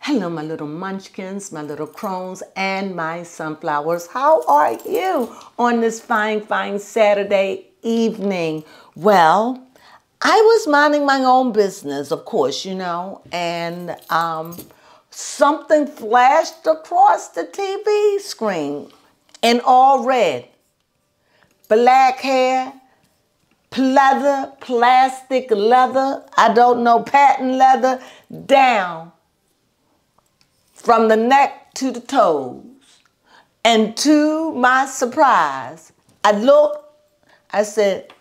Hello, my little munchkins, my little crones, and my sunflowers. How are you on this fine, fine Saturday evening? Well, I was minding my own business, of course, you know, and something flashed across the TV screen in all red. Black hair, pleather, plastic leather, I don't know, patent leather, down from the neck to the toes. And to my surprise, I looked, I said,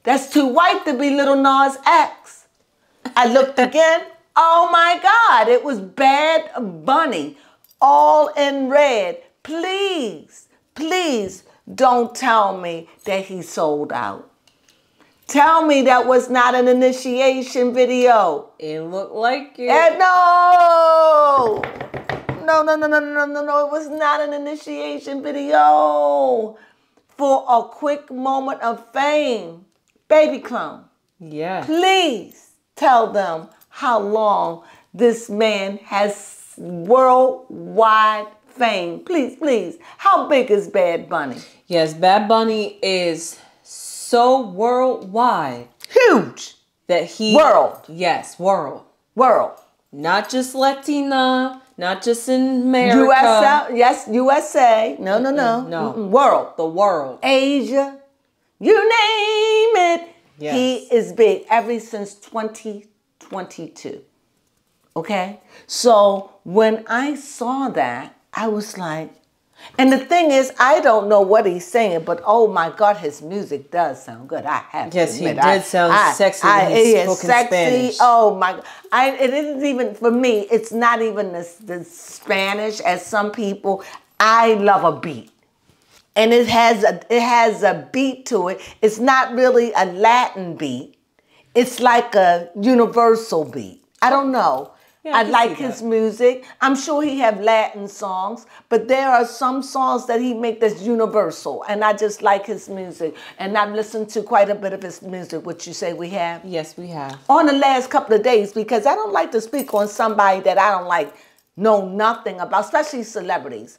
that's too white to be Little Nas X. I looked again, oh my God, it was Bad Bunny, all in red. Please, please don't tell me that he sold out. Tell me that was not an initiation video. It looked like it. And no, it was not an initiation video. For a quick moment of fame. Baby Crone. Yeah. Please tell them how long this man has worldwide fame. Please, please. How big is Bad Bunny? Yes, Bad Bunny is so worldwide. Huge. That he... World. Yes, world. World. Not just Latina, not just in America. USA, yes, USA. No. World. The world. Asia. You name it. Yes. He is big ever since 2022. Okay? So when I saw that, I was like, and the thing is, I don't know what he's saying, but oh my God, his music does sound good. I have to Yes, admit, he did sound sexy when he spoke in Spanish. Oh my God. It isn't even, for me, it's not even the Spanish as some people. I love a beat. And it has a beat to it. It's not really a Latin beat. It's like a universal beat. I don't know. Yeah, I like his music. I'm sure he have Latin songs, but there are some songs that he make that's universal, and I just like his music. And I've listened to quite a bit of his music, which you say we have? Yes, we have. On the last couple of days, because I don't like to speak on somebody that I don't like, know nothing about, especially celebrities.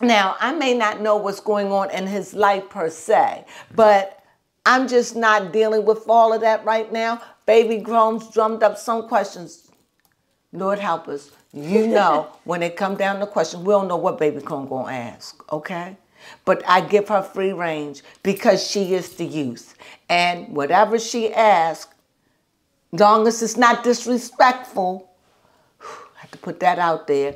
Now, I may not know what's going on in his life per se, but I'm just not dealing with all of that right now. Baby Crones drummed up some questions. Lord help us. You know, when it come down to questions, we don't know what Baby Crone gonna ask, okay? But I give her free range because she is the youth. And whatever she asks, long as it's not disrespectful, I have to put that out there,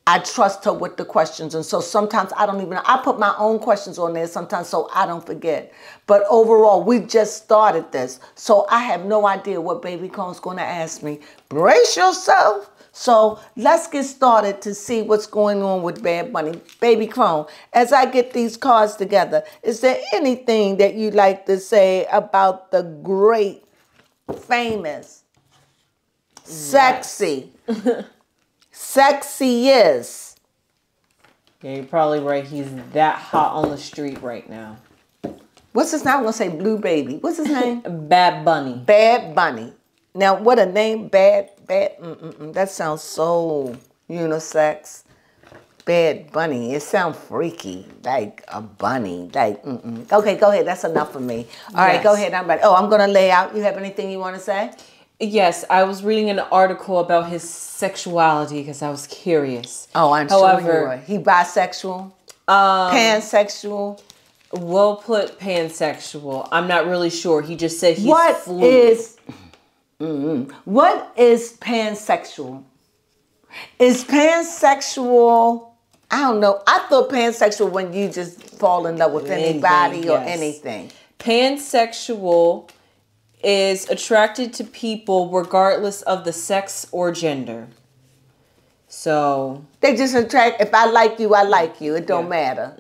I trust her with the questions. And so sometimes I don't even, I put my own questions on there sometimes so I don't forget. But overall, we just started this. So I have no idea what Baby Crone's going to ask me. Brace yourself. So let's get started to see what's going on with Bad Bunny. Baby Crone, as I get these cards together, is there anything that you'd like to say about the great, famous, sexy, sexy is? Yeah, you're probably right. He's that hot on the street right now. What's his name? I'm going to say Blue Baby. What's his name? Bad Bunny. Bad Bunny. Now, what a name. Bad. That sounds so unisex. Bad Bunny. It sounds freaky. Like a bunny. Like, Okay, go ahead. That's enough for me. All right, go ahead. I'm ready. Oh, I'm going to lay out. You have anything you want to say? Yes, I was reading an article about his sexuality because I was curious. Oh, I'm sure you were. He bisexual? Pansexual? We'll put pansexual. I'm not really sure. He just said he's fluid. What is pansexual? Is pansexual, I don't know. I thought pansexual when you just fall in love with anybody or anything. Pansexual is attracted to people regardless of the sex or gender. So they just attract, if I like you, I like you. It don't matter.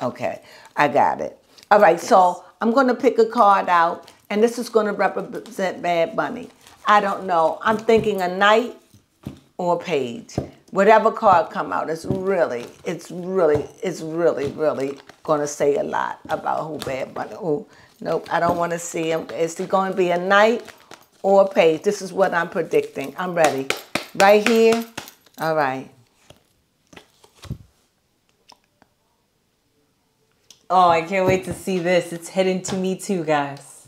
Okay. I got it. All right, so I'm going to pick a card out, and this is going to represent Bad Bunny. I don't know. I'm thinking a knight or a page. Whatever card come out, it's really going to say a lot about who Bad Bunny. Oh, nope, I don't want to see him. Is he going to be a knight or a page? This is what I'm predicting. I'm ready. Right here. All right. Oh, I can't wait to see this. It's heading to me too, guys.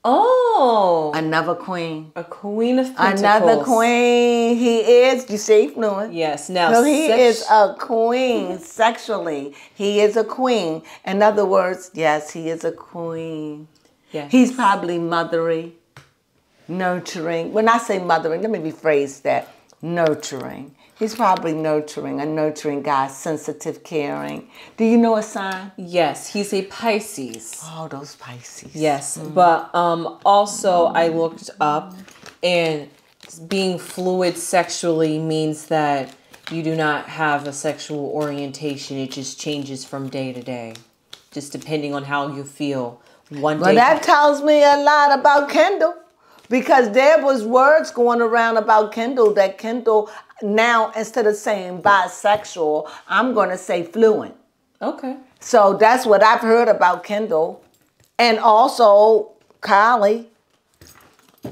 Oh. Another queen. A queen of pentacles. Another queen. He is, you see, fluent. Yes. Now, so he is a queen sexually. He is a queen. In other words, yes, he is a queen. Yes. He's probably mothery, nurturing. When I say mothering, let me rephrase that. Nurturing. He's probably nurturing, a nurturing guy, sensitive, caring. Do you know a sign? Yes, he's a Pisces. Oh, those Pisces. Yes, but also I looked up, and being fluid sexually means that you do not have a sexual orientation. It just changes from day to day, just depending on how you feel. One day. Well, that tells me a lot about Kendall. Because there was words going around about Kendall that Kendall now, instead of saying bisexual, I'm going to say fluent. Okay. So that's what I've heard about Kendall. And also Kylie.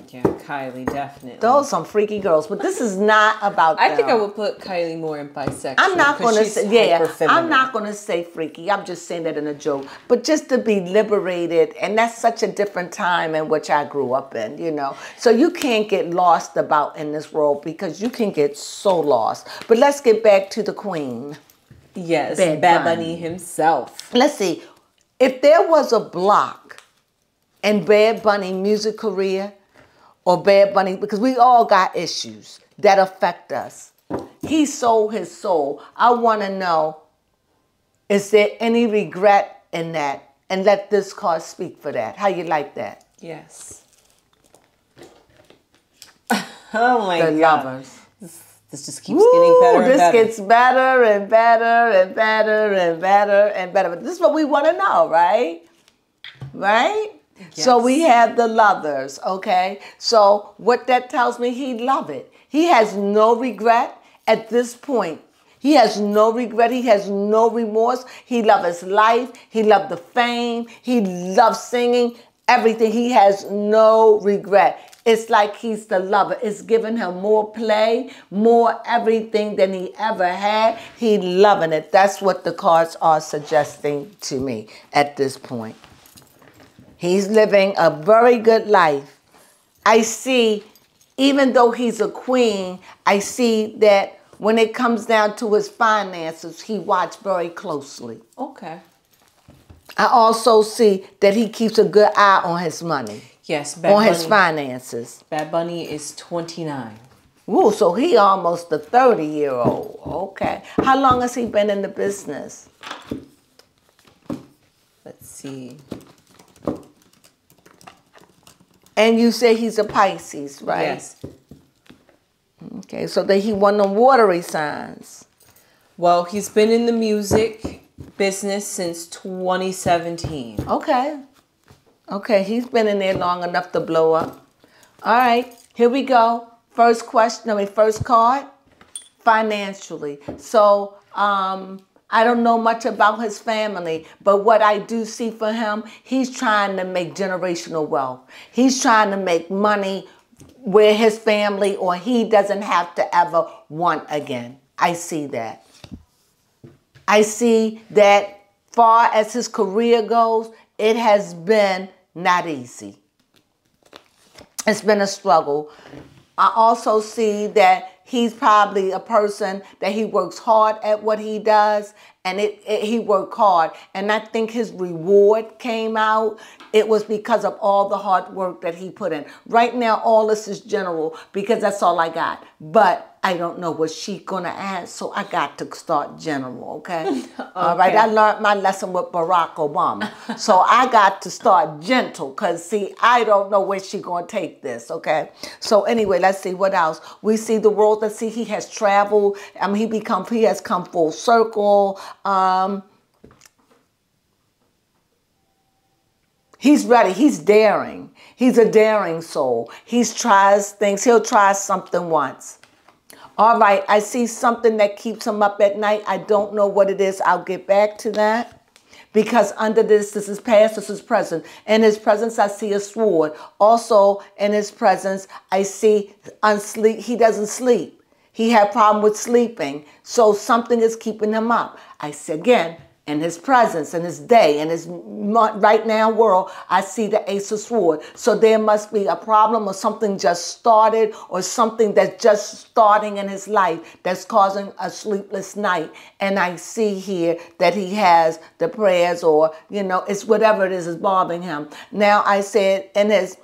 Yeah, Kylie, definitely. Those are some freaky girls. But this is not about them. I think I would put Kylie more in bisexual. I'm not going to say, yeah, hyper-feminine. I'm not going to say freaky. I'm just saying that in a joke. But just to be liberated, and that's such a different time in which I grew up in, you know. So you can't get lost about in this world because you can get so lost. But let's get back to the queen. Yes, Bad Bunny himself. Let's see. If there was a block in Bad Bunny music career, or Bad Bunny, because we all got issues that affect us. He sold his soul. I want to know, is there any regret in that? And let this card speak for that. How you like that? Yes. Oh my God. The lovers. This just keeps getting better and better. This gets better and better and better and better and better. But this is what we want to know, right? Right? Yes. So we have the lovers, okay? So what that tells me, he love it. He has no regret at this point. He has no regret. He has no remorse. He loves his life. He loved the fame. He loves singing, everything. He has no regret. It's like he's the lover. It's giving him more play, more everything than he ever had. He loving it. That's what the cards are suggesting to me at this point. He's living a very good life. I see, even though he's a queen, I see that when it comes down to his finances, he watched very closely. Okay. I also see that he keeps a good eye on his money. Yes, Bad Bunny. His finances. Bad Bunny is 29. Ooh, so he almost a 30-year-old. Okay. How long has he been in the business? Let's see. And you say he's a Pisces, right? Yes. Okay, so that he won them watery signs. Well, he's been in the music business since 2017. Okay. Okay, he's been in there long enough to blow up. All right, here we go. First question, first card, financially. So, I don't know much about his family, but what I do see for him, he's trying to make generational wealth. He's trying to make money where his family or he doesn't have to ever want again. I see that. I see that far as his career goes, it has been not easy. It's been a struggle. I also see that he's probably a person that he works hard at what he does, and he worked hard. And I think his reward came out. It was because of all the hard work that he put in. Right now, all this is general because that's all I got. But I don't know what she's going to add, so I got to start general, okay? Okay. All right, I learned my lesson with Barack Obama. So I got to start gentle because, see, I don't know where she's going to take this, okay? So anyway, let's see what else. We see the world. Let's see, he has traveled. I mean, he has come full circle. He's ready. He's daring. He's a daring soul. He tries things. He'll try something once. All right, I see something that keeps him up at night. I don't know what it is. I'll get back to that. because under this is past, this is present. In his presence, I see a sword. Also, in his presence, I see unsleep. He doesn't sleep. He had problem with sleeping. So something is keeping him up. I see again, in his presence, in his day, in his right now world, I see the Ace of Swords. So there must be a problem or something just started or something that's just starting in his life that's causing a sleepless night. And I see here that he has the prayers or, it's whatever it is bothering him. Now I said in his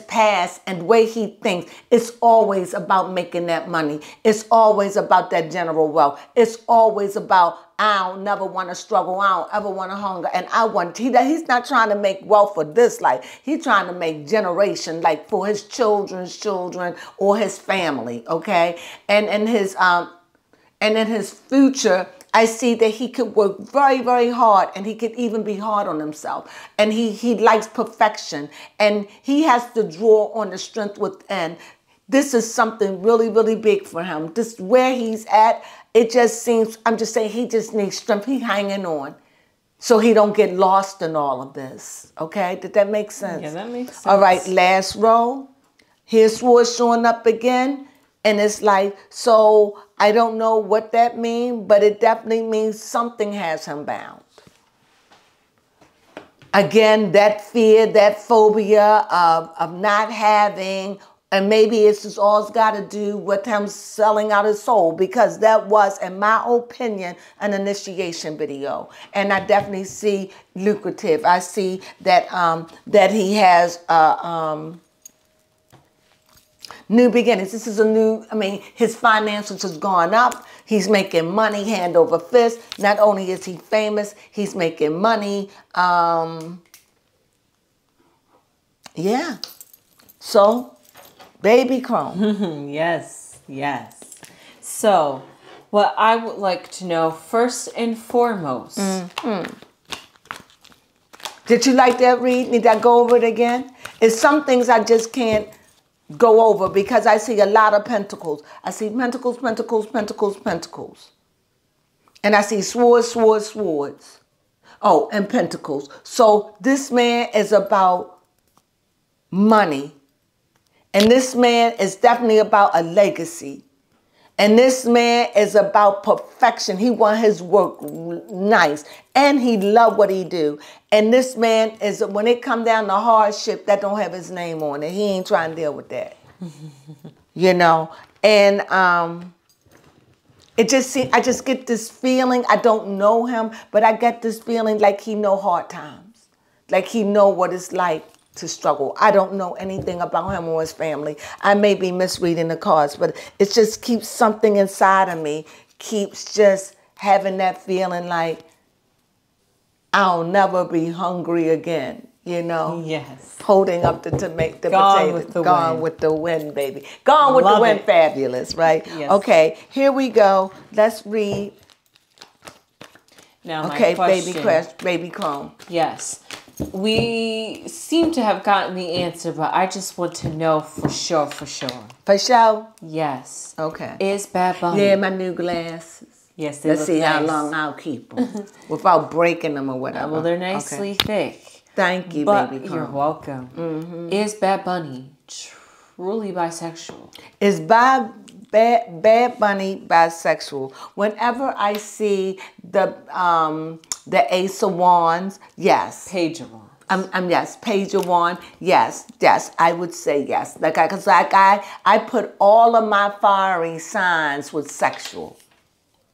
past and the way he thinks, it's always about making that money. It's always about that general wealth. It's always about, I don't never want to struggle. I don't ever want to hunger. And he's not trying to make wealth for this life. He's trying to make generation, like for his children's children or his family, okay? And in his future, I see that he could work very, very hard, and he could even be hard on himself. And he likes perfection, and he has to draw on the strength within. This is something really, really big for him. This where he's at, it just seems, I'm just saying, he just needs strength. He's hanging on so he don't get lost in all of this. Okay, did that make sense? Yeah, that makes sense. All right, last row. Here's sword showing up again. And it's like, so I don't know what that means, but it definitely means something has him bound. Again, that fear, that phobia of not having, and maybe it's just all's got to do with him selling out his soul, because that was, in my opinion, an initiation video. And I definitely see lucrative. I see that that he has new beginnings. This is a new, his finances has gone up. He's making money hand over fist. Not only is he famous, he's making money. Yeah. So, baby Crone. Yes, yes. So, what I would like to know first and foremost. Did you like that read? Need I go over it again? It's some things I just can't go over because I see a lot of pentacles. I see pentacles, pentacles, pentacles, pentacles. And I see swords, swords, swords. Oh, and pentacles. So this man is about money. And this man is definitely about a legacy. And this man is about perfection. He want his work nice. And he love what he do. And this man is, when it come down to hardship, that don't have his name on it. He ain't trying to deal with that. And it just seems, I just get this feeling, I don't know him, but I get this feeling like he know hard times. Like he know what it's like to struggle. I don't know anything about him or his family. I may be misreading the cards, but it just keeps something inside of me, keeps just having that feeling like I'll never be hungry again, Yes. Holding up the potato. Gone with the wind, baby. Gone with the wind, fabulous, right? Yes. Okay, here we go. Let's read. Now, my okay, question. baby Crone. Yes. We seem to have gotten the answer, but I just want to know for sure. For sure? Yes. Okay. Is Bad Bunny? Yeah, my new glasses. Yes, they Let's look see nice. how long I'll keep them without breaking them or whatever. Well, they're nicely thick. Thank you, But baby. you're welcome. Is Bad Bunny truly bisexual? Is Bad Bunny bisexual? Whenever I see the Ace of Wands, yes. Page of Wands. Yes, Page of Wands, yes, I would say yes. Because I put all of my fiery signs with sexual.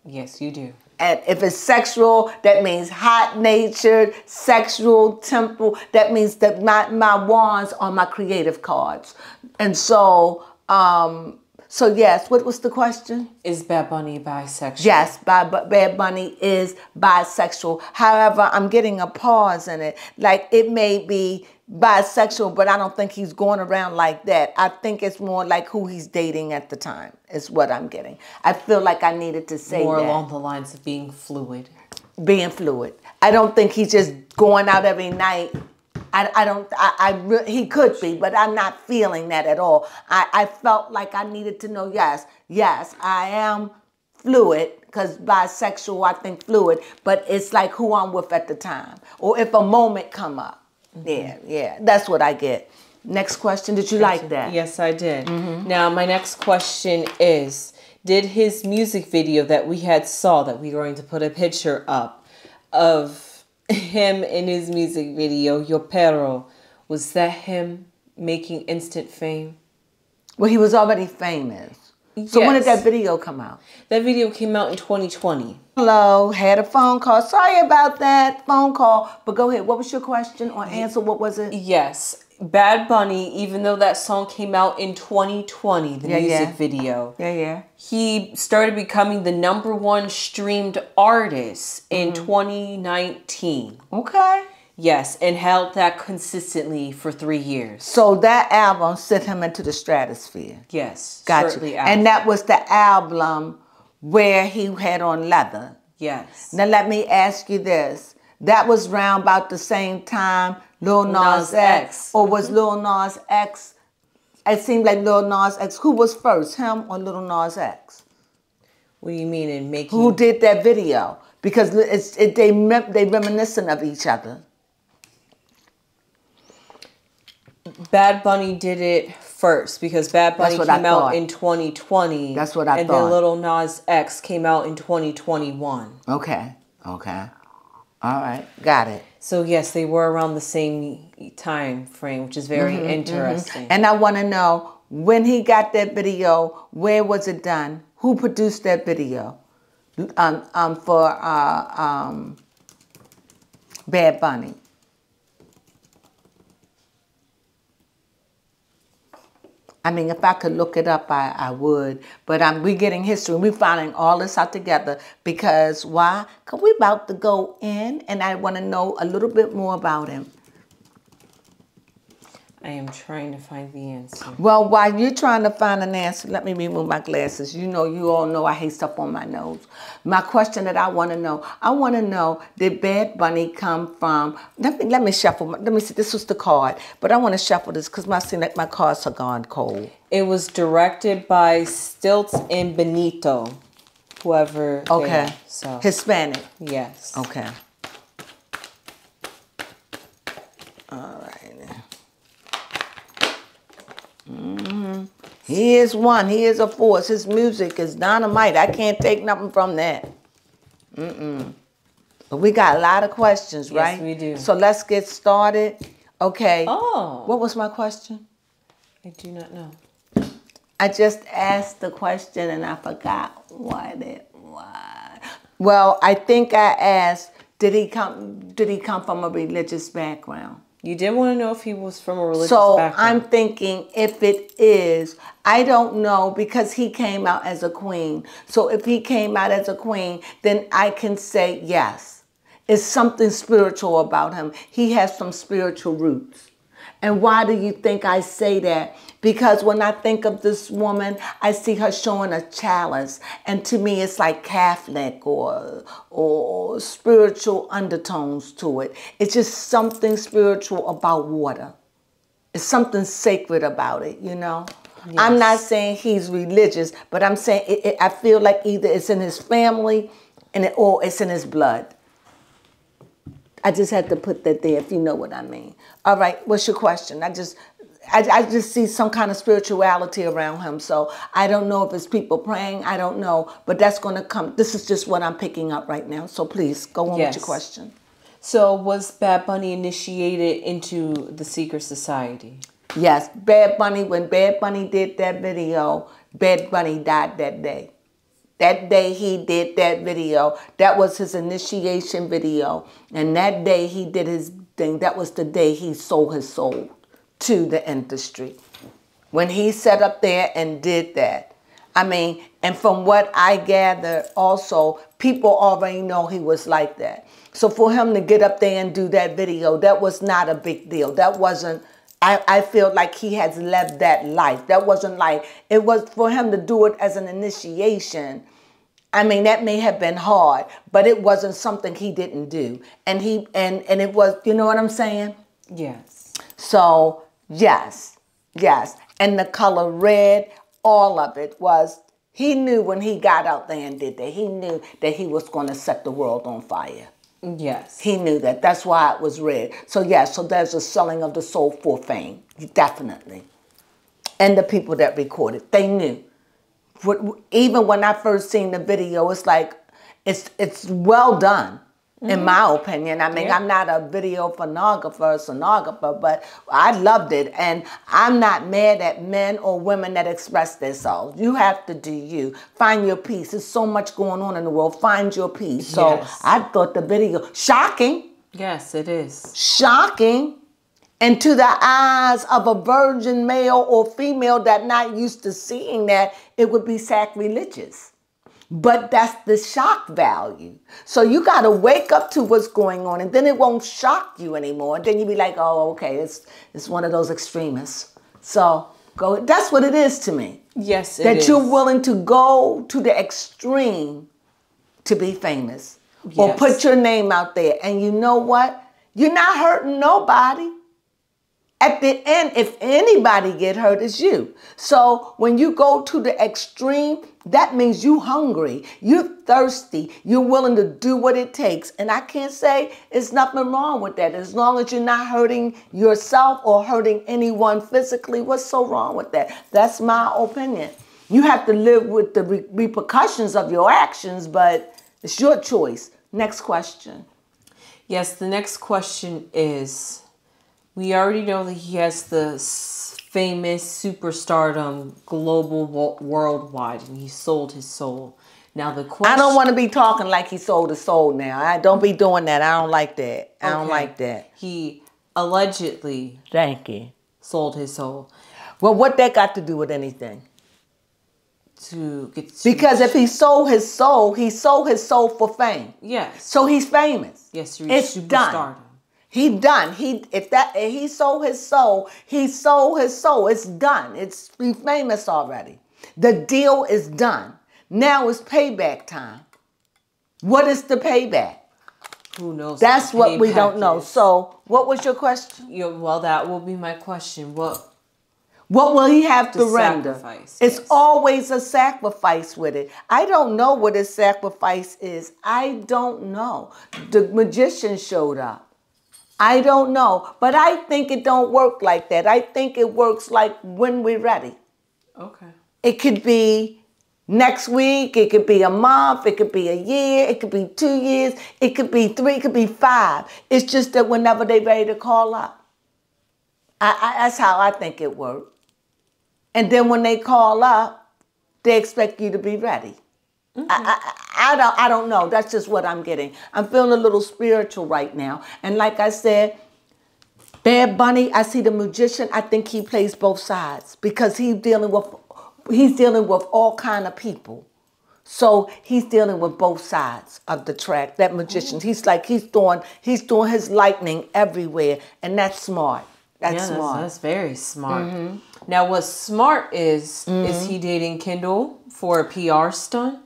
Yes, you do. And if it's sexual, that means hot-natured, sexual, temple. That means that my wands are my creative cards. And so, so yes, what was the question? Is Bad Bunny bisexual? Yes, Bad Bunny is bisexual. However, I'm getting a pause in it. Like, it may be bisexual, but I don't think he's going around like that. I think it's more like who he's dating at the time is what I'm getting. I feel like I needed to say more that. along the lines of being fluid. Being fluid. I don't think he's just going out every night. He could be, but I'm not feeling that at all. I felt like I needed to know, yes, I am fluid, because bisexual, I think fluid, but it's like who I'm with at the time, or if a moment come up. Yeah, that's what I get. Next question, did you like that? Yes, I did. Now, my next question is, did his music video that we had saw, that we're going to put a picture up of him in his music video, Yo Perro, was that him making instant fame? Well, he was already famous. So when did that video come out? That video came out in 2020. Hello, had a phone call. Sorry about that phone call. But go ahead. What was your question or answer? What was it? Yes. Bad Bunny, even though that song came out in 2020, the music video. He started becoming the #1 streamed artist in 2019. Okay. Yes, and held that consistently for 3 years. So that album sent him into the stratosphere. Yes. Gotcha. And that was the album where he had on leather. Yes. Now let me ask you this. That was round about the same time Lil Nas X, or was Lil Nas X, it seemed like Lil Nas X, who was first, him or Lil Nas X? What do you mean in making? Who did that video? Because they reminiscent of each other. Bad Bunny did it first because Bad Bunny came out in 2020. That's what I thought. And then Lil Nas X came out in 2021. Okay. All right, got it. So yes, they were around the same time frame, which is very interesting. And I want to know, when he got that video, where was it done? Who produced that video? For Bad Bunny. I mean, if I could look it up, I would. But we're getting history. We're finding all this out together. Because why? Because we're about to go in, and I want to know a little bit more about him. I am trying to find the answer. Well, while you're trying to find an answer, let me remove my glasses. You all know I hate stuff on my nose. My question that I want to know, did Bad Bunny come from, let me shuffle, let me see, this was the card, but I want to shuffle this because my cards are gone cold. It was directed by Stilts and Benito, whoever. Okay, so Hispanic. Yes. Okay. All right. He is one. He is a force. His music is dynamite. I can't take nothing from that. But we got a lot of questions, right? Yes, we do. So let's get started. Okay. Oh. What was my question? I do not know. I just asked the question and I forgot what it was. Well, I think I asked, did he come from a religious background? You did want to know if he was from a religious background. So I'm thinking if it is, I don't know, because he came out as a queen. So if he came out as a queen, then I can say yes. It's something spiritual about him. He has some spiritual roots. And why do you think I say that? Because when I think of this woman, I see her showing a chalice. And to me, it's like Catholic or spiritual undertones to it. It's just something spiritual about water. It's something sacred about it, you know? Yes. I'm not saying he's religious, but I'm saying I feel like either it's in his family or it's in his blood. I just had to put that there, if you know what I mean. All right, what's your question? I just see some kind of spirituality around him. So I don't know if it's people praying. I don't know. But that's going to come. This is just what I'm picking up right now. So please, go on with your question. So was Bad Bunny initiated into the secret society? Yes. When Bad Bunny did that video, Bad Bunny died that day. That day he did that video, that was his initiation video. And that day he did his thing. That was the day he sold his soul to the industry. When he sat up there and did that. I mean, and from what I gather also, people already know he was like that. So for him to get up there and do that video, that was not a big deal. That wasn't, I feel like he has lived that life. That wasn't like, it was for him to do it as an initiation. I mean, that may have been hard, but it wasn't something he didn't do. And it was, you know what I'm saying? Yes. So, yes. And the color red, all of it was, He knew when he got out there and did that. He knew that he was going to set the world on fire. Yes. He knew that. That's why it was red. So, yeah, so there's a selling of the soul for fame. Definitely. And the people that recorded, they knew. Even when I first seen the video, it's like, it's well done, in my opinion. I mean, I'm not a video sonographer, but I loved it. And I'm not mad at men or women that express themselves. You have to do you. Find your peace. There's so much going on in the world. Find your peace. So I thought the video, shocking. Yes, it is. Shocking. And to the eyes of a virgin male or female that not used to seeing that, it would be sacrilegious. But that's the shock value. So you got to wake up to what's going on, and then it won't shock you anymore. And then you be like, oh, okay, it's one of those extremists. So go. That's what it is to me. Yes, it is. That you're willing to go to the extreme to be famous. Yes. Or put your name out there. And you know what? You're not hurting nobody. At the end, if anybody get hurt, it's you. So when you go to the extreme, that means you hungry, you're thirsty, you're willing to do what it takes. And I can't say it's nothing wrong with that. As long as you're not hurting yourself or hurting anyone physically, what's so wrong with that? That's my opinion. You have to live with the repercussions of your actions, but it's your choice. Next question. Yes, the next question is, we already know that he has the famous superstardom global worldwide, and he sold his soul. Now the question... I don't want to be talking like he sold his soul now. I don't be doing that. I don't like that. I don't like that. He allegedly... Thank you. ...sold his soul. Well, what that got to do with anything? Because if he sold his soul for fame. Yes. So he's famous. Yes, it's done. He done. He sold his soul, he sold his soul. It's done. He's famous already. The deal is done. Now it's payback time. What is the payback? Who knows? That's what we don't know. So, what was your question? Well, that will be my question. What will he have to render? Sacrifice, it's always a sacrifice with it. I don't know what his sacrifice is. I don't know. The magician showed up. I don't know. But I think it don't work like that. I think it works like when we're ready. Okay. It could be next week. It could be a month. It could be a year. It could be 2 years. It could be 3. It could be 5. It's just that whenever they're ready to call up. That's how I think it works. And then when they call up, they expect you to be ready. Mm-hmm. I don't know. That's just what I'm getting. I'm feeling a little spiritual right now. And like I said, Bad Bunny, I see the magician. I think he plays both sides because he's dealing with all kind of people. So he's dealing with both sides of the track. That magician, he's throwing his lightning everywhere, and that's smart. That's smart. That's very smart. Mm-hmm. Now, what's smart is he dating Kendall for a PR stunt?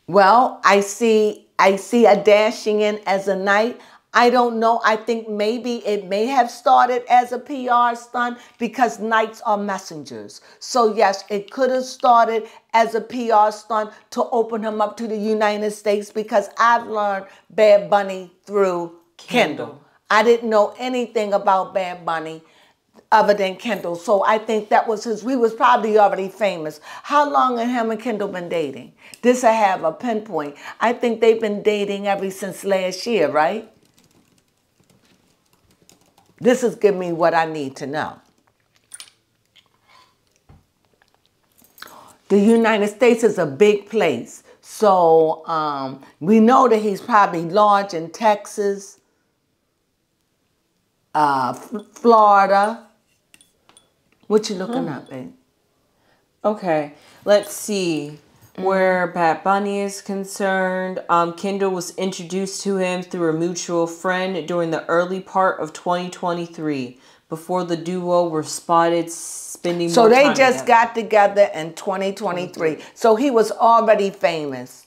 Well, I see a dashing in as a knight. I don't know. I think maybe it may have started as a PR stunt because knights are messengers. So yes, it could have started as a PR stunt to open him up to the United States because I've learned Bad Bunny through Kendall. I didn't know anything about Bad Bunny other than Kendall. So I think that was we was probably already famous. How long have him and Kendall been dating? This I have a pinpoint. I think they've been dating ever since last year, right? This is giving me what I need to know. The United States is a big place. So we know that he's probably large in Texas, Florida. What you looking up, babe? Okay, let's see. Where Bad Bunny is concerned, Kendall was introduced to him through a mutual friend during the early part of 2023, before the duo were spotted spending more time together. So they just got together in 2023. So he was already famous.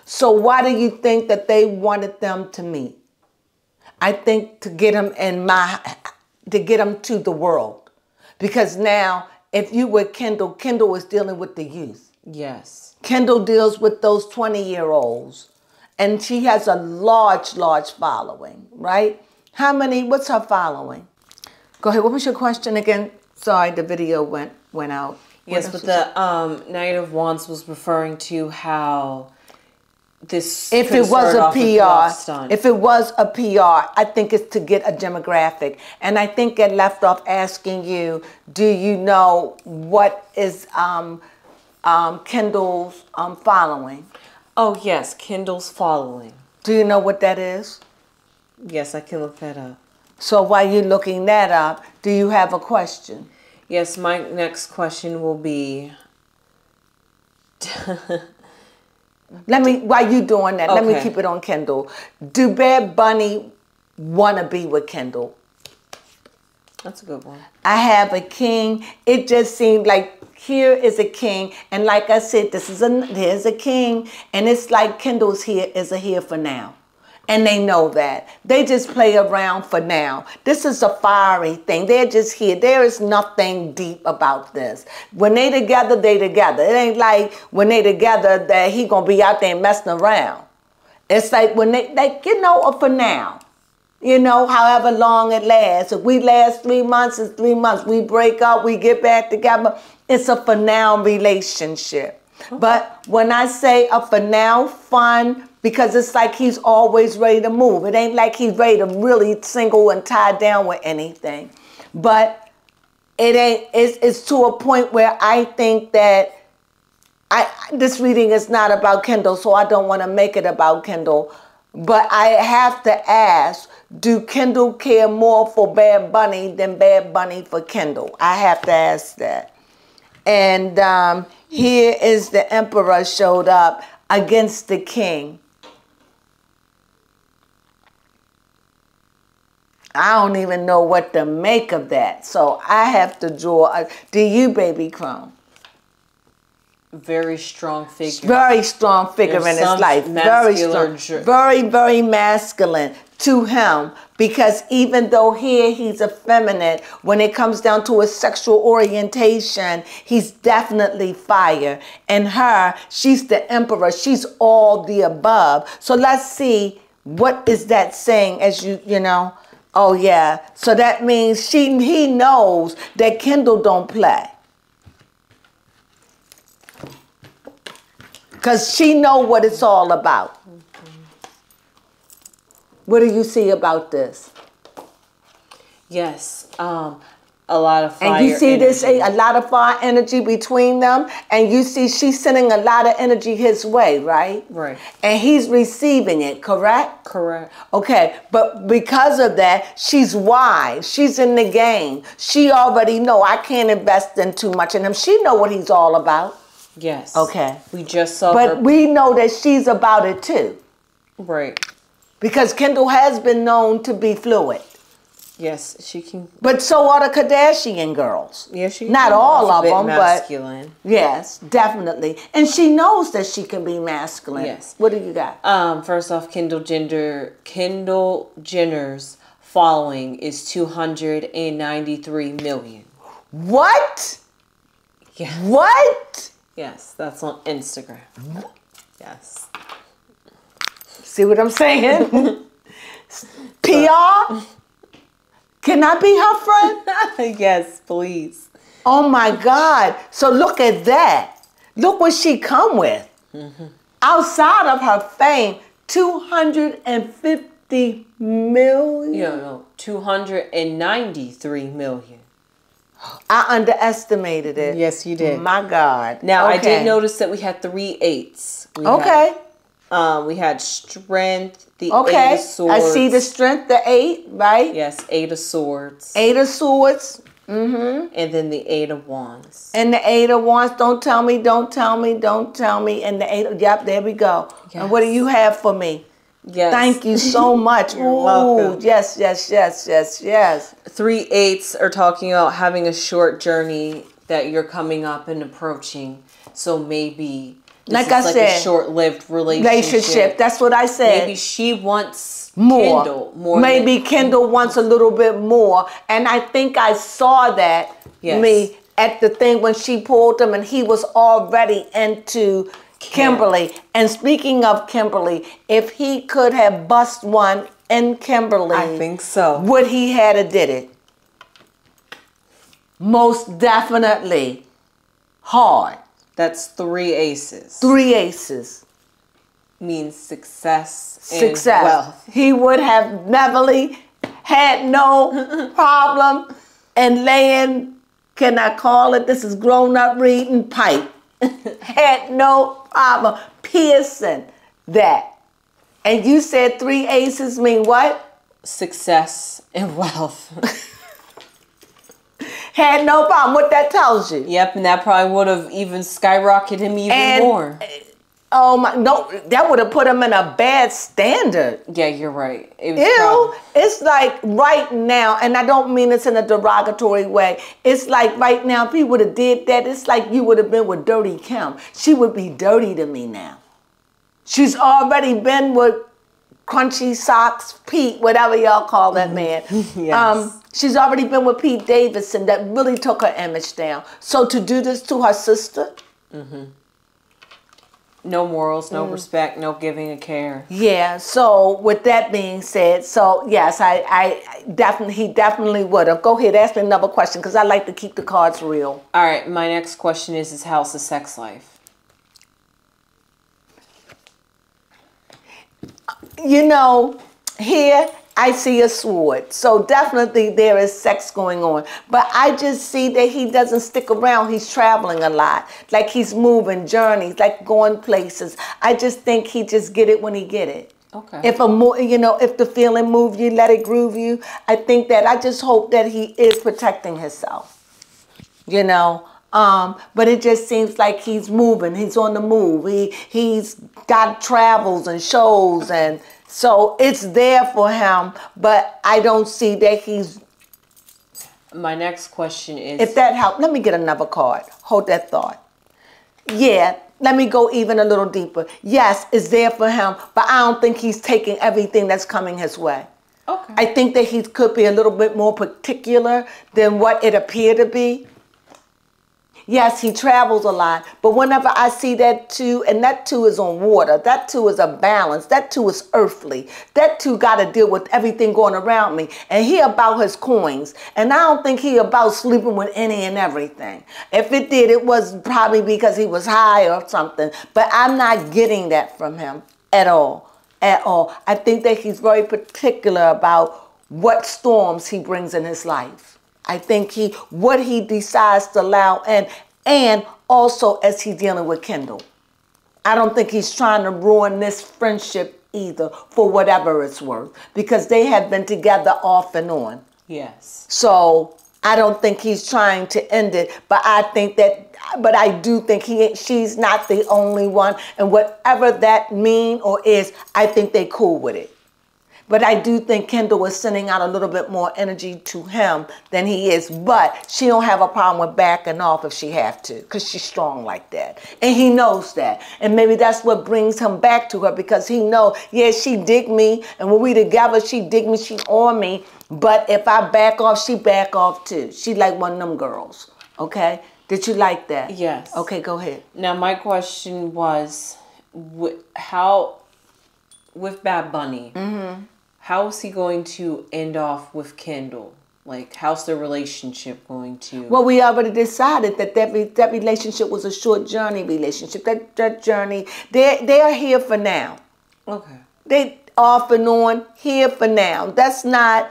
So why do you think that they wanted them to meet? I think to get him to the world. Because now, if you were Kendall, Kendall was dealing with the youth. Yes. Kendall deals with those 20-year-olds. And she has a large, large following, right? What's her following? Go ahead. What was your question again? Sorry, the video went out. Yes, but the Knight of Wands was referring to how this if it was a PR, if it was a PR, I think it's to get a demographic. And I think it left off asking you, do you know what is Kendall's following? Oh, yes, Kendall's following. Do you know what that is? Yes, I can look that up. So while you're looking that up, do you have a question? Yes, my next question will be... While you doing that, okay. Let me keep it on Kendall. Do Bad Bunny want to be with Kendall? That's a good one. I have a king. It just seemed like here is a king. And like I said, here's a king. And it's like Kendall's is a here for now. And they know that. They just play around for now. This is a fiery thing. They're just here. There is nothing deep about this. When they together, they together. It ain't like when they together that he gonna be out there messing around. It's like when for now. However long it lasts. If we last 3 months, it's 3 months. We break up, we get back together. It's a for now relationship. Okay. But when I say a for now fun, because it's like he's always ready to move. It ain't like he's ready to really single and tie down with anything. But it's to a point where I think that this reading is not about Kendall, so I don't want to make it about Kendall. But I have to ask, do Kendall care more for Bad Bunny than Bad Bunny for Kendall? I have to ask that. And here is the Emperor showed up against the King. I don't even know what to make of that. So I have to draw. Do you, baby Crone? Very strong figure. Very strong figure in his life. Very strong. Very, very masculine to him. Because even though here he's effeminate, when it comes down to his sexual orientation, he's definitely fire. And her, she's the Emperor. She's all the above. So let's see, what is that saying as you know? Oh, yeah. So that means he knows that Kendall don't play. Because she know what it's all about. What do you see about this? Yes. A lot of fire. And you see energy. a lot of fire energy between them. And you see she's sending a lot of energy his way, right? Right. And he's receiving it, correct? Correct. Okay, but because of that, she's wise. She's in the game. She already know I can't invest in too much in him. She know what he's all about. Yes. Okay. We just saw But we know that she's about it too. Right. Because Kendall has been known to be fluid. Yes, she can. But so are the Kardashian girls. Yeah, she. Not all of them, masculine. But yes, definitely. And she knows that she can be masculine. Yes. What do you got? First off, Kendall Jenner's following is 293 million. What? Yeah. What? Yes, that's on Instagram. Yes. See what I'm saying? PR? Can I be her friend? Yes, please. Oh my God. So look at that. Look what she come with. Mm-hmm. Outside of her fame, 250 million. No, 293 million. I underestimated it. Yes, you did. My God. Now, okay. I did notice that we had 3 8s. We had strength, the 8 of swords. I see the strength, the 8, right? Yes, 8 of swords. 8 of swords. Mm-hmm. And then the 8 of wands. And the 8 of wands. Don't tell me, don't tell me, don't tell me. And the 8 of, yep, there we go. Yes. And what do you have for me? Yes. Thank you so much. You're welcome. Yes, yes, yes, yes, yes. 3 8s are talking about having a short journey that you're coming up and approaching. So maybe like I said, a short-lived relationship. That's what I said. Maybe she wants more. Kendall more. Maybe Kendall wants a little bit more. And I think I saw that. Yes. Me at the thing when she pulled him and he was already into Kimberly. And speaking of Kimberly, if he could have bust one in Kimberly, I think so. Would he had a did it? Most definitely. Hard. That's 3 aces. 3 aces. Means success and Success. wealth. He would have never had no problem in laying, can I call it, this is grown up reading, pipe. Had no problem piercing that. And you said 3 aces mean what? Success and wealth. Had no problem. What that tells you. Yep, and that probably would have even skyrocketed him even more. Oh my, no, that would have put him in a bad standard. Yeah, you're right. It was Ew, it's like right now, and I don't mean this in a derogatory way. It's like right now, if he would have did that, it's like you would have been with Dirty Kim. She would be dirty to me now. She's already been with Crunchy Socks, Pete, whatever y'all call that man. Yes. She's already been with Pete Davidson. That really took her image down. So to do this to her sister? No morals, no respect, no giving a care. Yeah, so with that being said, so yes, he definitely would have. Go ahead, ask me another question because I like to keep the cards real. All right, my next question is how's the sex life? You know, here I see a sword. So definitely there is sex going on. But I just see that he doesn't stick around. He's traveling a lot. Like he's moving journeys, like going places. I just think he just get it when he get it. Okay. If if the feeling move you, let it groove you. I think that I just hope that he is protecting himself. You know. But it just seems like he's moving. He's on the move. He's got travels and shows, and so it's there for him. But I don't see that he's. My next question is. If that helps, let me get another card. Hold that thought. Yeah, let me go even a little deeper. Yes, it's there for him, but I don't think he's taking everything that's coming his way. Okay. I think that he could be a little bit more particular than what it appeared to be. Yes, he travels a lot, but whenever I see that too, and that too is on water, that too is a balance, that too is earthly, that too got to deal with everything going around me, and he about his coins, and I don't think he about sleeping with any and everything. If it did, it was probably because he was high or something, but I'm not getting that from him at all, at all. I think that he's very particular about what storms he brings in his life. I think what he decides to allow and also as he's dealing with Kendall. I don't think he's trying to ruin this friendship either for whatever it's worth because they have been together off and on. Yes. So I don't think he's trying to end it, but I do think she's not the only one, and whatever that mean or is, I think they cool with it. But I do think Kendall is sending out a little bit more energy to him than he is. But she don't have a problem with backing off if she have to because she's strong like that. And he knows that. And maybe that's what brings him back to her because he knows, yeah, she dig me. And when we together, she dig me, she on me. But if I back off, she back off too. She like one of them girls. Okay? Did you like that? Yes. Okay, go ahead. Now, my question was, how, with Bad Bunny, how is he going to end off with Kendall? Like, how's the relationship going to... Well, we already decided that relationship was a short journey relationship. That journey, they are here for now. Okay. They off and on, here for now. That's not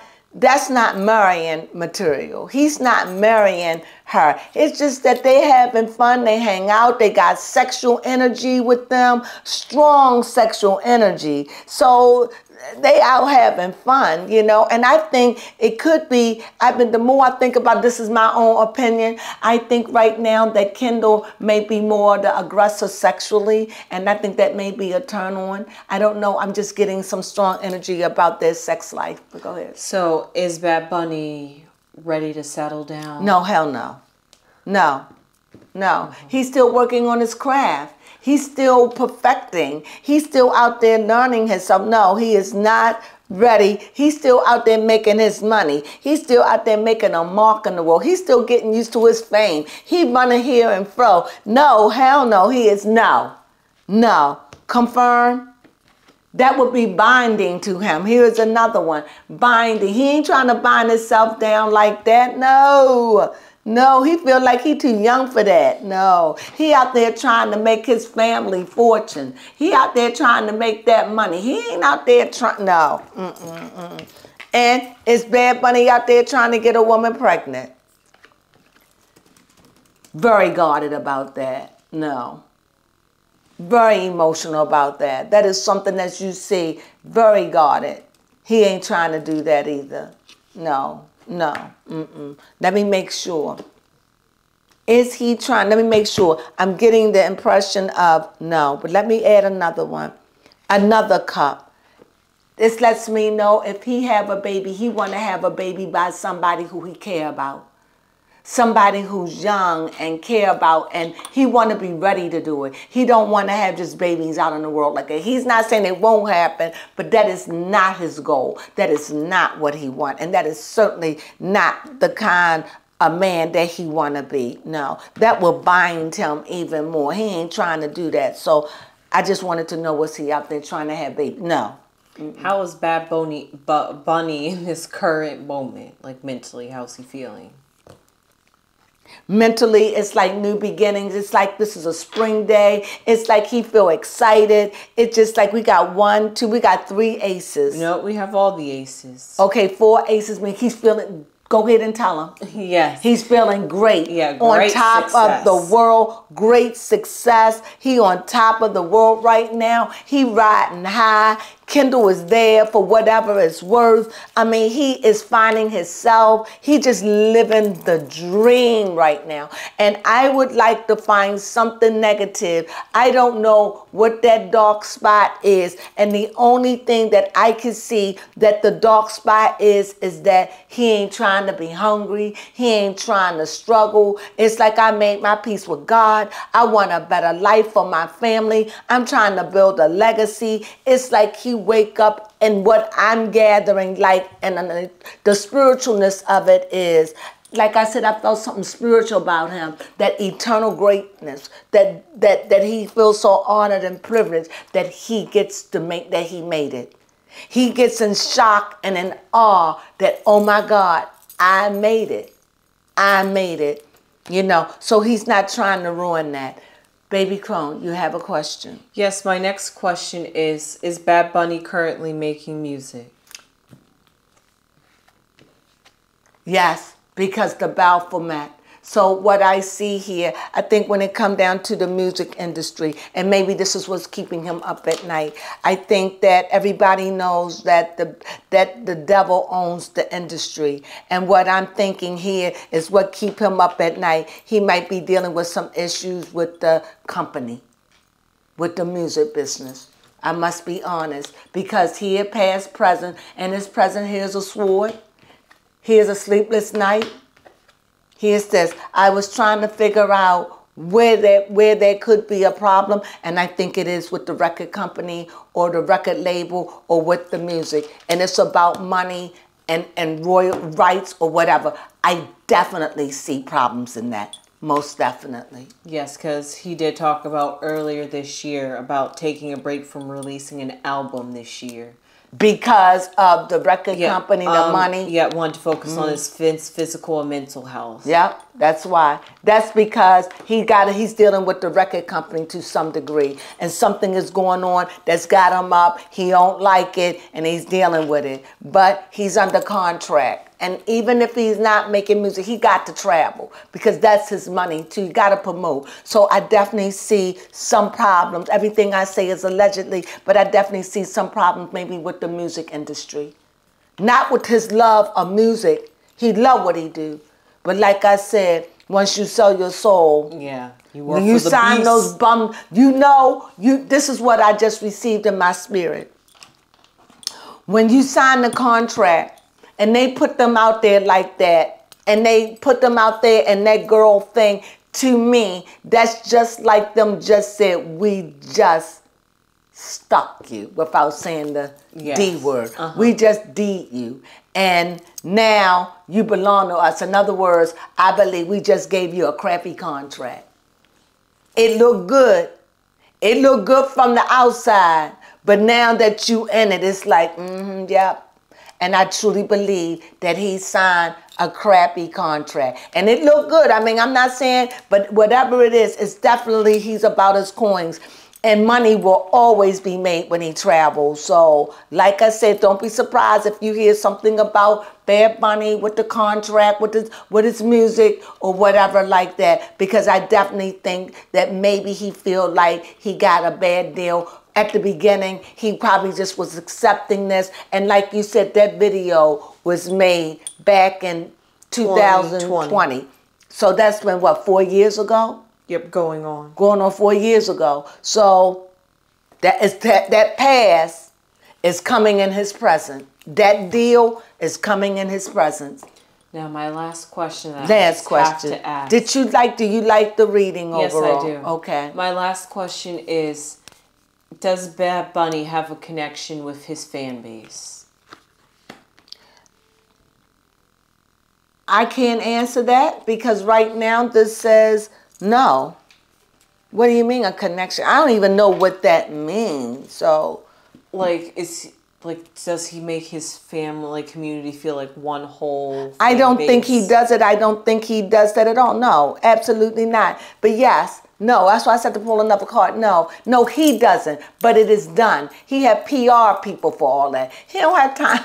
marrying material. He's not marrying her. It's just that they having fun. They hang out. They got sexual energy with them, strong sexual energy. So they out having fun, you know, and I think it could be, the more I think about this is my own opinion, I think right now that Kendall may be more the aggressor sexually, and I think that may be a turn on. I don't know. I'm just getting some strong energy about their sex life. But go ahead. So is Bad Bunny ready to settle down? No, hell no. No. He's still working on his craft. He's still perfecting. He's still out there learning himself. No, he is not ready. He's still out there making his money. He's still out there making a mark in the world. He's still getting used to his fame. He running here and fro. No, hell no, he is no. No. Confirm. That would be binding to him. Here's another one. Binding. He ain't trying to bind himself down like that. No. No, he feel like he too young for that. No. He out there trying to make his family fortune. He out there trying to make that money. He ain't out there trying. No. And it's Bad Bunny out there trying to get a woman pregnant. Very guarded about that. No. Very emotional about that. That is something that you see, very guarded. He ain't trying to do that either. No, no, Let me make sure. Is he trying? Let me make sure. I'm getting the impression of no, but let me add another one. Another cup. This lets me know if he have a baby, he want to have a baby by somebody who he care about. Somebody who's young and care about, and he want to be ready to do it. He don't want to have just babies out in the world like that. He's not saying it won't happen, but that is not his goal. That is not what he want, and that is certainly not the kind of man that he want to be. No, that will bind him even more. He ain't trying to do that. So I just wanted to know, was he out there trying to have baby? No. How is Bad Bunny in this current moment? Like mentally, how's he feeling? Mentally, it's like new beginnings. It's like this is a spring day. It's like he feel excited. It's just like we got 1, 2, we got 3 aces. No, we have all the aces. Okay, 4 aces mean he's feeling. Go ahead and tell him. Yes. He's feeling great. Yeah, great on top success. of the world, great success. He on top of the world right now. He riding high. Kendall is there for whatever it's worth. I mean, he is finding himself. He just living the dream right now. And I would like to find something negative. I don't know what that dark spot is. And the only thing that I can see that the dark spot is that he ain't trying to be hungry. He ain't trying to struggle. It's like I made my peace with God. I want a better life for my family. I'm trying to build a legacy. It's like he wake up, and what I'm gathering, like, and the spiritualness of it is, like I said, I felt something spiritual about him, that eternal greatness, that he feels so honored and privileged that he gets to make, that he made it. He gets in shock and in awe that, oh my God, I made it. I made it. You know, so he's not trying to ruin that. Baby Crone, you have a question. Yes, my next question is Bad Bunny currently making music? Yes, because the Baphomet. So what I see here, I think when it comes down to the music industry, and maybe this is what's keeping him up at night, I think that everybody knows that the devil owns the industry. And what I'm thinking here is what keep him up at night. He might be dealing with some issues with the company, with the music business. I must be honest, because here, past, present, and his present, here's a sword, here's a sleepless night. Here's this. I was trying to figure out where there could be a problem, and I think it is with the record company or the record label or with the music. And it's about money and royal rights or whatever. I definitely see problems in that. Most definitely. Yes, because he did talk about earlier this year about taking a break from releasing an album this year. Because of the record company, the money? Yeah, wanted to focus on his physical and mental health. Yep, that's why. That's because he's dealing with the record company to some degree. And something is going on that's got him up. He don't like it, and he's dealing with it. But he's under contract. And even if he's not making music, he got to travel because that's his money too. You got to promote. So I definitely see some problems. Everything I say is allegedly, but I definitely see some problems maybe with the music industry. Not with his love of music. He love what he do. But like I said, once you sell your soul, yeah, when you sign those bum, this is what I just received in my spirit. When you sign the contract, and they put them out there like that, and they put them out there and that girl thing, to me, that's just like them just said, we just stuck you, without saying the Yes. D word. We just D'd you. And now you belong to us. In other words, I believe we just gave you a crappy contract. It looked good. It looked good from the outside. But now that you in it, it's like, yep. And I truly believe that he signed a crappy contract. And it looked good. I mean, I'm not saying, but whatever it is, it's definitely he's about his coins. And money will always be made when he travels. So, like I said, don't be surprised if you hear something about Bad Bunny with the contract, with his music or whatever like that. Because I definitely think that maybe he feel like he got a bad deal. At the beginning, he probably just was accepting this. And like you said, that video was made back in 2020. So that's been, what, 4 years ago? Yep, going on 4 years ago. So that past is coming in his present. That deal is coming in his presence. Now, my last question that Last I question. have to ask. Do you like the reading overall? Yes, I do. Okay. My last question is, does Bad Bunny have a connection with his fan base? I can't answer that because right now this says no. What do you mean a connection? I don't even know what that means. So, does he make his family community feel like one whole? I don't think he does it. I don't think he does that at all. No, absolutely not. But yes, no. That's why I said to pull another card. No, he doesn't. But it is done. He had PR people for all that. He don't have time.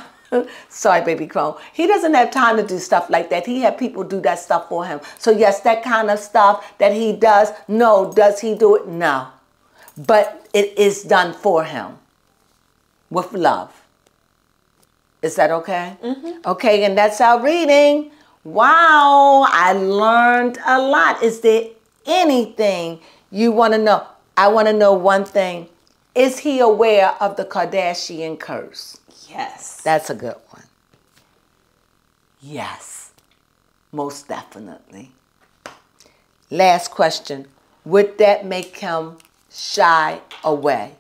Sorry, baby Crone. He doesn't have time to do stuff like that. He had people do that stuff for him. So yes, that kind of stuff that he does, no. Does he do it? No. But it is done for him with love. Is that okay? Okay, and that's our reading. Wow, I learned a lot. Is there anything you want to know? I want to know one thing. Is he aware of the Kardashian curse? Yes. That's a good one. Yes, most definitely. Last question. Would that make him shy away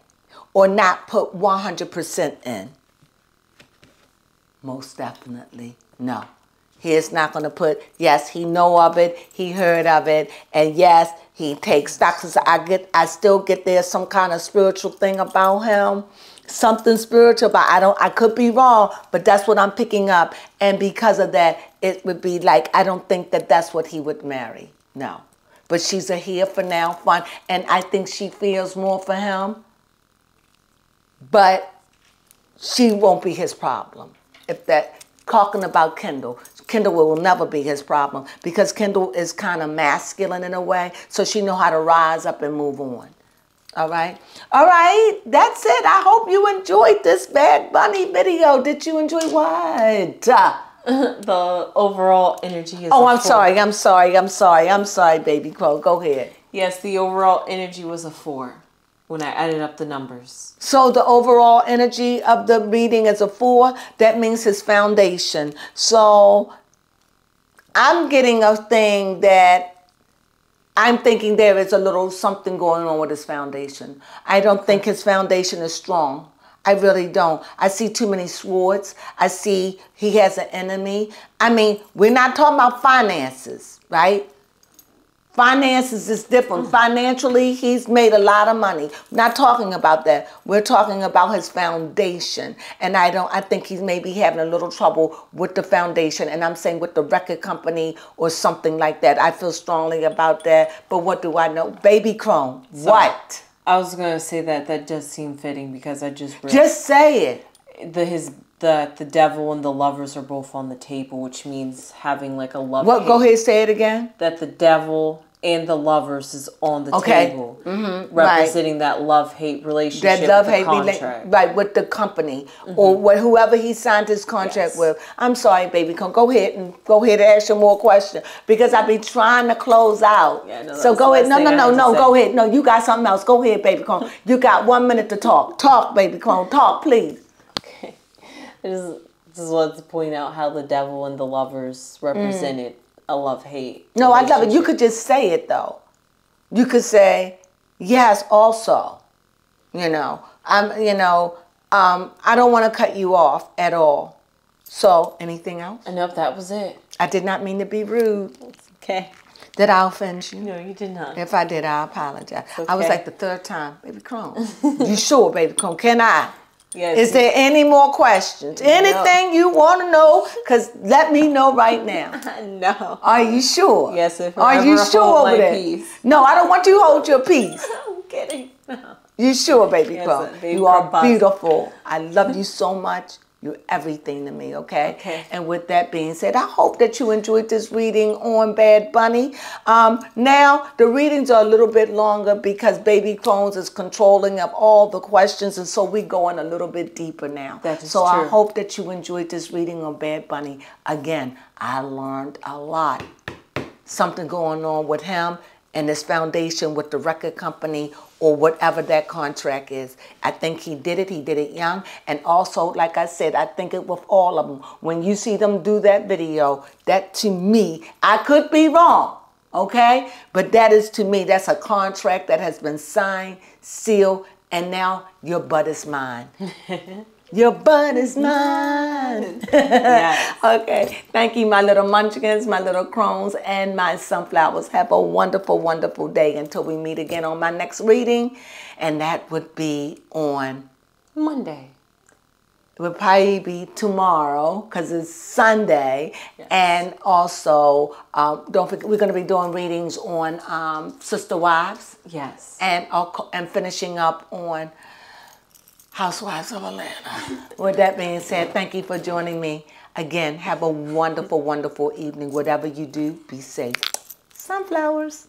or not put 100% in? Most definitely no. He is not going to put, yes, he know of it, he heard of it, and yes, he takes stock. I still get there's some kind of spiritual thing about him. Something spiritual, but I could be wrong, but that's what I'm picking up. And because of that, it would be like, I don't think that that's what he would marry. No. But she's a here for now fun. And I think she feels more for him. But she won't be his problem. If that, talking about Kendall will never be his problem because Kendall is kind of masculine in a way. So she know how to rise up and move on. All right. All right. That's it. I hope you enjoyed this Bad Bunny video. Did you enjoy what? The overall energy is Oh, I'm sorry, baby Crow. Go ahead. Yes, the overall energy was a 4 when I added up the numbers. So the overall energy of the reading is a 4. That means his foundation. So I'm getting a thing that I'm thinking there is a little something going on with his foundation. I don't think his foundation is strong. I really don't. I see too many swords. I see he has an enemy. I mean, we're not talking about finances, right? Finances is different. Financially, he's made a lot of money. We're not talking about that. We're talking about his foundation. And I think he's maybe having a little trouble with the foundation. And I'm saying with the record company or something like that. I feel strongly about that. But what do I know? Baby Crone, what? I was going to say that does seem fitting because I just read. Just say it. The devil and the lovers are both on the table, which means having like a love. What? Go ahead, say it again. That the devil and the lovers is on the table, representing that love-hate relationship. That love-hate relationship, right, with the company or whoever he signed his contract with. I'm sorry, baby. Go ahead and ask you more questions because I be trying to close out. Yeah, no, so go ahead. No. Go ahead. No, you got something else. Go ahead, baby. You got 1 minute to talk. Talk, baby. Talk, please. Okay. I just wanted to point out how the devil and the lovers represented a love-hate. No, I love it. You could just say it, though. You could say, yes, also. You know, I don't want to cut you off at all. So, anything else? Nope, that was it. I did not mean to be rude. Okay. Did I offend you? No, you did not. If I did, I apologize. Okay. I was like the third time. Baby Crone. You sure, Baby Crone? Can I? Yes. Is there any more questions? Anything you want to know? Because let me know right now. No. Are you sure? Yes, if Are you sure over there? Peace. No, I don't want you to hold your peace. I'm kidding. No. You sure, Baby Yes, Crone? baby You are Crone. beautiful. I love you so much. You're everything to me, okay? Okay. And with that being said, I hope that you enjoyed this reading on Bad Bunny. Now, the readings are a little bit longer because Baby Crones is controlling of all the questions, and so we're going a little bit deeper now. That is so true. I hope that you enjoyed this reading on Bad Bunny. Again, I learned a lot. Something going on with him and his foundation with the record company or whatever that contract is. I think he did it young. And also, like I said, I think it with all of them. When you see them do that video, that to me, I could be wrong, okay? But that is to me, that's a contract that has been signed, sealed, and now your butt is mine. Your butt is mine. Yes. Okay. Thank you, my little munchkins, my little crones, and my sunflowers. Have a wonderful, wonderful day until we meet again on my next reading. And that would be on Monday. It would probably be tomorrow because it's Sunday. Yes. And also, don't forget, we're going to be doing readings on Sister Wives. Yes. And finishing up on Housewives of Atlanta. With that being said, thank you for joining me. Again, have a wonderful, wonderful evening. Whatever you do, be safe. Sunflowers.